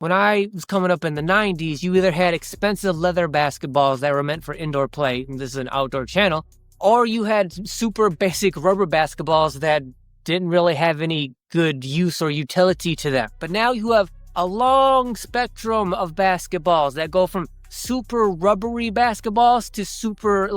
when I was coming up in the 90s, you either had expensive leather basketballs that were meant for indoor play, and this is an outdoor channel, or you had super basic rubber basketballs that didn't really have any good use or utility to them. But now you have a long spectrum of basketballs that go from super rubbery basketballs to super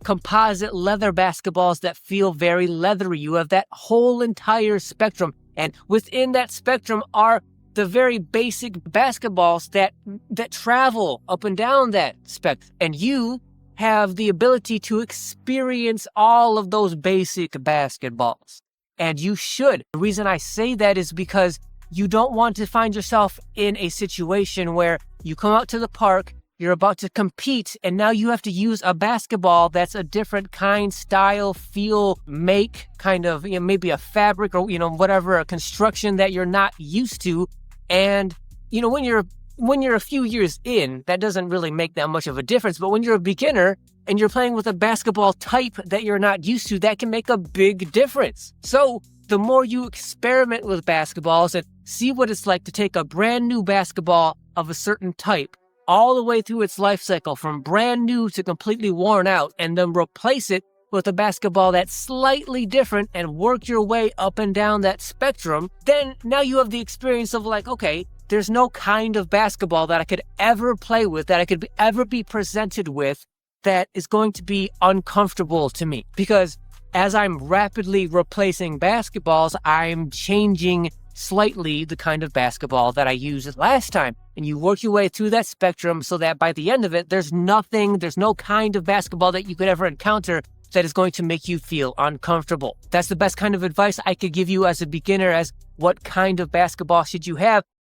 composite leather basketballs that feel very leathery. You have that whole entire spectrum. And within that spectrum are the very basic basketballs that travel up and down that spectrum. And you have the ability to experience all of those basic basketballs. And you should. The reason I say that is because you don't want to find yourself in a situation where you come out to the park, you're about to compete, and now you have to use a basketball that's a different kind, style, feel, make, kind of, maybe a fabric or, whatever, a construction that you're not used to. And, when you're a few years in, that doesn't really make that much of a difference. But when you're a beginner and you're playing with a basketball type that you're not used to, that can make a big difference. So the more you experiment with basketballs and see what it's like to take a brand new basketball of a certain type all the way through its life cycle, from brand new to completely worn out, and then replace it with a basketball that's slightly different and work your way up and down that spectrum, then now you have the experience of okay, there's no kind of basketball that I could ever play with, that I could ever be presented with, that is going to be uncomfortable to me. Because as I'm rapidly replacing basketballs, I'm changing slightly the kind of basketball that I used last time. And you work your way through that spectrum so that by the end of it, there's no kind of basketball that you could ever encounter that is going to make you feel uncomfortable. That's the best kind of advice I could give you as a beginner, as what kind of basketball should you have.